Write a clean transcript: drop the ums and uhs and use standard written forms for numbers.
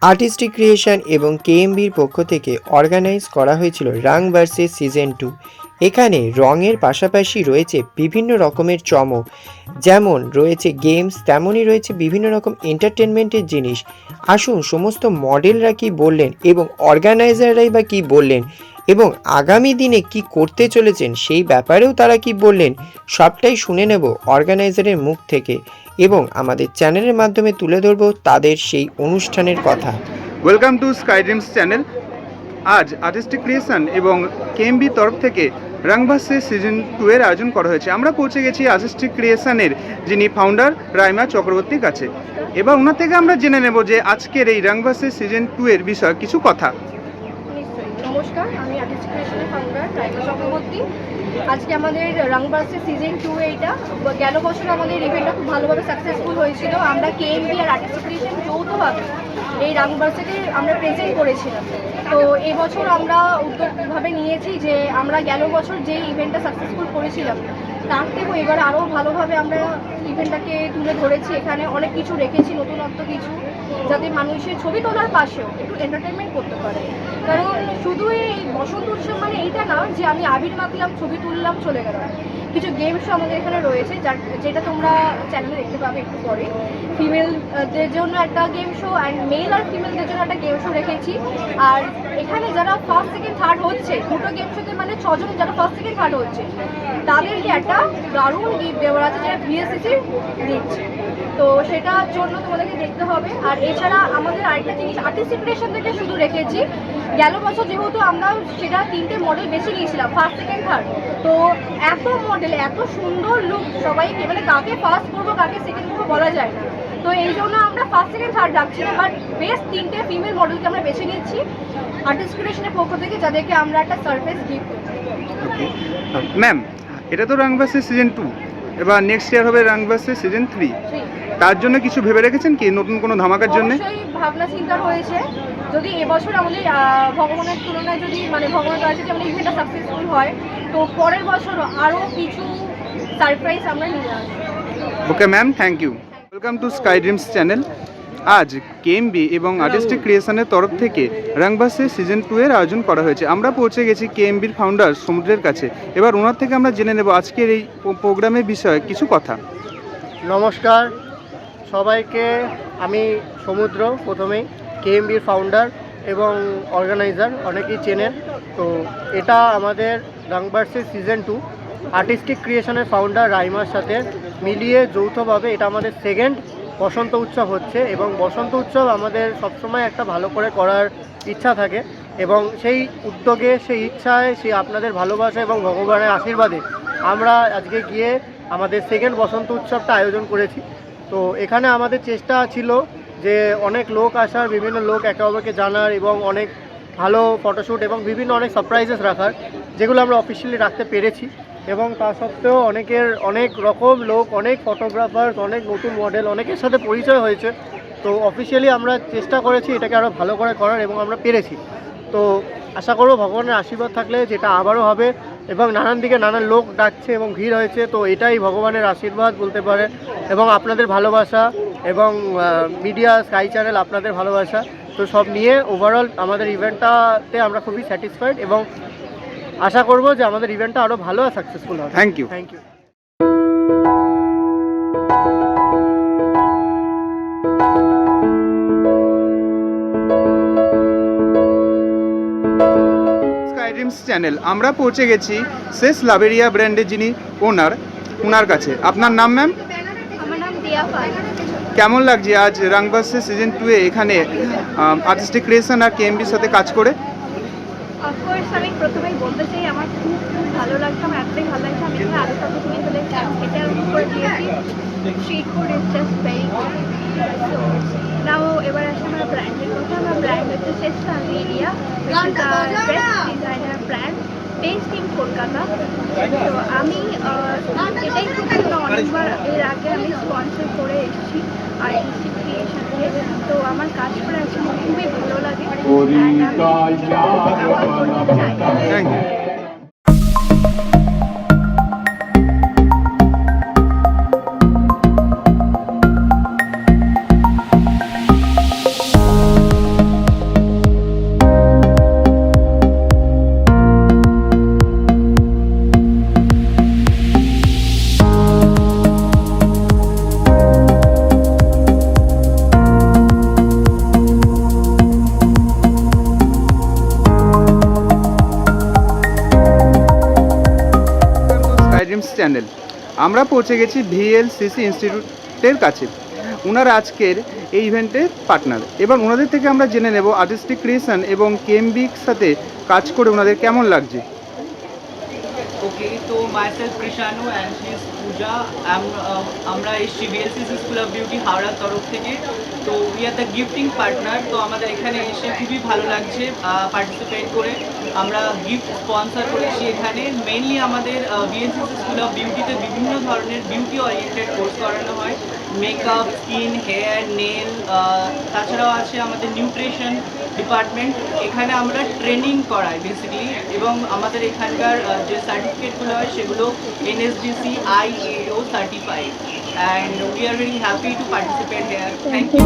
Artistic creation এবং কেএমবির পক্ষ থেকে অর্গানাইজ করা হয়েছিল রং ভার্সেস সিজন 2। এখানে রঙের পাশাপাশি রয়েছে বিভিন্ন রকমের চমক, যেমন রয়েছে গেমস তেমনই রয়েছে বিভিন্ন রকম এন্টারটেনমেন্টের জিনিস। আসুন সমস্ত মডেলরা কি বললেন এবং অর্গানাইজাররাই বা কী বললেন এবং আগামী দিনে কি করতে চলেছেন সেই ব্যাপারেও তারা কি বললেন সবটাই শুনে নেব অর্গানাইজারের মুখ থেকে এবং আমাদের চ্যানেলের মাধ্যমে তুলে ধরব তাদের সেই অনুষ্ঠানের কথা। Welcome to sky dreams channel. আজ আর্টিস্টিক ক্রিয়েশন এবং কেএমবি তরফ থেকে রং ভার্সেস সিজন 2 এর আয়োজন করা হয়েছে। আমরা পৌঁছে গেছি আর্টিস্টিক ক্রিয়েশনের যিনি ফাউন্ডার রাইমা চক্রবর্তীর কাছে। এবার ওনার থেকে আমরা জেনে নেব যে আজকের এই রং ভার্সেস সিজন 2 এর বিষয়ে কিছু কথা। নমস্কার, আমি আর্টিস্টিক ক্রিয়েশনের ফাউন্ডার রাইমা চক্রবর্তী। আজকে আমাদের রং ভার্সেস সিজন 2 এইটা গেল বছর আমাদের ইভেন্টটা খুব ভালোভাবে সাকসেসফুল হয়েছিল। আমরা কেএমবি আর আর্টিস্টিক ক্রিয়েশন যৌথভাবে এই রং ভার্সেসে আমরা প্রেজেন্ট করেছিলাম। তো এবছর আমরা উদ্যোগভাবে নিয়েছি যে আমরা গেল বছর যেই ইভেন্টটা সাকসেসফুল করেছিলাম তার থেকেও এবার আরও ভালোভাবে আমরা ইভেন্টটাকে তুলে ধরেছি। এখানে অনেক কিছু রেখেছি, নতুনত্ব কিছু, যাতে মানুষের ছবি তোলার পাশেও একটু এন্টারটেনমেন্ট করতে পারে। কারণ শুধু এই বসন্ত উৎসব মানে এইটা না যে আমি আবির মাখলাম, ছবি তুললাম, চলে গেলাম। কিছু গেম শো আমাদের এখানে রয়েছে, যেটা তোমরা চ্যানেলে দেখতে পাবে একটু পরে। ফিমেলদের জন্য একটা গেম শো অ্যান্ড মেল আর ফিমেলদের জন্য একটা গেম শো রেখেছি। আর এখানে যারা ফার্স্ট সেকেন্ড থার্ড হচ্ছে দুটো গেম শোতে, মানে 6 জন যারা ফার্স্ট সেকেন্ড থার্ড হচ্ছে তাদেরকে একটা দারুণ গিফট দেওয়ার আছে, যেটা ভিএসসিসি দিচ্ছে। তো সেটার জন্য তোমাদেরকে দেখতে হবে। আর এছাড়া আমাদের আরেকটা জিনিস আর্টিস্টিক ক্রিয়েশন থেকে শুধু রেখেছি। গেল বছর যেহেতু আমরা সেটা 3টে মডেল বেছে নিয়েছিলাম, ফার্স্ট সেকেন্ড থার্ড। তো এত মডেল, এত সুন্দর লুক, সবাইকে মানে কাকে ফার্স্ট করবো কাকে সেকেন্ড করবো বলা যায় না। তো এই জন্য আমরা ফার্স্ট সেকেন্ড থার্ড রাখছি না, বাট বেস্ট 3টে ফিমেল মডেলকে আমরা বেছে নিচ্ছি আর্টিস্টিক ক্রিয়েশনের পক্ষ থেকে, যাদেরকে আমরা একটা সারপ্রাইজ গিফট করব। ম্যাম, এটা তো রং ভার্সেস সিজন 2, এবার নেক্সট ইয়ার হবে রং ভার্সেস সিজন 3। তার জন্য কিছু ভেবে রেখেছেন কি নতুন কোনো ধামাকার জন্য? অবশ্যই ভাবনা চিন্তা হয়েছে। যদি এবছর আমাদের ভগবানের তুলনায় যদি মানে ভগবানের দয়া যদি আমাদের ইভেন্টটা সাকসেসফুল হয়, তো পরের বছর আরও কিছু সারপ্রাইজ আমরা নিয়ে আসবো। Okay ma'am, thank you. Welcome to sky dreams channel. আজ কেএমবি এবং আর্টিস্টিক ক্রিয়েশনের তরফ থেকে রং ভার্সেস সিজন 2 এর আয়োজন করা হয়েছে। আমরা পৌঁছে গেছি কেএমবির ফাউন্ডার সমুদ্রের কাছে। এবার ওনার থেকে আমরা জেনে নেব আজকের এই প্রোগ্রামের বিষয়ে কিছু কথা। নমস্কার সবাইকে, আমি সমুদ্র, প্রথমেই কেএমবির ফাউন্ডার এবং অর্গানাইজার, অনেকেই চেনেন। তো এটা আমাদের রং ভার্সেস সিজন 2 আর্টিস্টিক ক্রিয়েশনের ফাউন্ডার রাইমার সাথে মিলিয়ে যৌথভাবে এটা আমাদের সেকেন্ড বসন্ত উৎসব হচ্ছে। এবং বসন্ত উৎসব আমাদের সবসময় একটা ভালো করে করার ইচ্ছা থাকে, এবং সেই উদ্যোগে, সেই ইচ্ছায়, সেই আপনাদের ভালোবাসা এবং ভগবানের আশীর্বাদে আমরা আজকে গিয়ে আমাদের সেকেন্ড বসন্ত উৎসবটা আয়োজন করেছি। তো এখানে আমাদের চেষ্টা ছিল যে অনেক লোক আসার, বিভিন্ন লোক একে অপরকে জানার এবং অনেক ভালো ফটোশ্যুট এবং বিভিন্ন অনেক সারপ্রাইজেস রাখার, যেগুলো আমরা অফিসিয়ালি রাখতে পেরেছি। এবং তা সত্ত্বেও অনেক রকম লোক, অনেক ফটোগ্রাফার, অনেক নতুন মডেল, অনেকের সাথে পরিচয় হয়েছে। তো অফিসিয়ালি আমরা চেষ্টা করেছি এটাকে আরও ভালো করে করার, এবং আমরা পেরেছি। তো আশা করব ভগবানের আশীর্বাদ থাকলে যেটা আবারও হবে। এবং নানান দিকে নানান লোক ডাকছে এবং ভিড় হয়েছে, তো এটাই ভগবানের আশীর্বাদ বলতে পারে, এবং আপনাদের ভালোবাসা এবং মিডিয়া, স্কাই চ্যানেল, আপনাদের ভালোবাসা। তো সব নিয়ে ওভারঅল আমাদের ইভেন্টটাতে আমরা খুবই স্যাটিসফাইড, এবং আশা করব যে আমাদের ইভেন্টটা আরও ভালো আর সাকসেসফুল হবে। Thank you. Thank you. Sky dreams channel, আমরা পৌঁছে গেছি শেষ লাভেরিয়া ব্র্যান্ডের যিনি ওনার কাছে। আপনার নাম ম্যাম? আমার নাম দিয়া পাল। কেমন লাগছে আজ রং ভার্সেস সিজন 2 এ এখানে আর্টিস্টিক ক্রিয়েশন আর কেএমবির সাথে কাজ করে? অফকোর্স আমি প্রথমেই বলতে চাই আমার খুব খুব ভালো লাগছে, আমার এতটাই ভালো লাগছে। আমি এখানে আলু চপ কিনে ফেলে এটা করে দিয়েছি। Street food is just very good. So now এবার আসে আমার ব্র্যান্ডের কথা। আমার ব্র্যান্ড হচ্ছে Shreshtha area, best designer brand based in Kolkata. তো আমি এটাই খুব অনেকবার এর আগে আমি স্পন্সর করে এসেছি আর্টিস্টিক ক্রিয়েশনকে। তো আমার কাজ করে আছে খুবই ভালো লাগে, অ্যান্ড আমি থ্যাংক ইউ। আমরা পৌঁছে গেছি ভিএলসিসি ইনস্টিটিউটের কাছে। ওনারা আজকের এই ইভেন্টের পার্টনার, এবার ওনাদের থেকে আমরা জেনে নেব আর্টিস্টিক ক্রিয়েশন এবং কেএমবির সাথে কাজ করে ওনাদের কেমন লাগছে। Okay, so myself Krishanu and she is Pooja. আমরা এসছি VLCC স্কুল অফ বিউটি হাওড়ার তরফ থেকে। তো we are the gifting partner. তো আমাদের এখানে এসে খুবই ভালো লাগছে পার্টিসিপেট করে। আমরা গিফট স্পন্সর করেছি এখানে। মেইনলি আমাদের VLCC স্কুল অফ বিউটিতে বিভিন্ন ধরনের বিউটি ওরিয়েন্টেড কোর্স করানো হয়, মেকআপ, স্কিন, হেয়ার, নেল, তাছাড়াও আছে আমাদের নিউট্রিশন ডিপার্টমেন্ট। এখানে আমরা ট্রেনিং করাই বেসিক্যালি, এবং আমাদের এখানকার যে সার্টিফিকেটগুলো হয় সেগুলো NSDC IAO certified, and we are very happy to participate here. Thank you.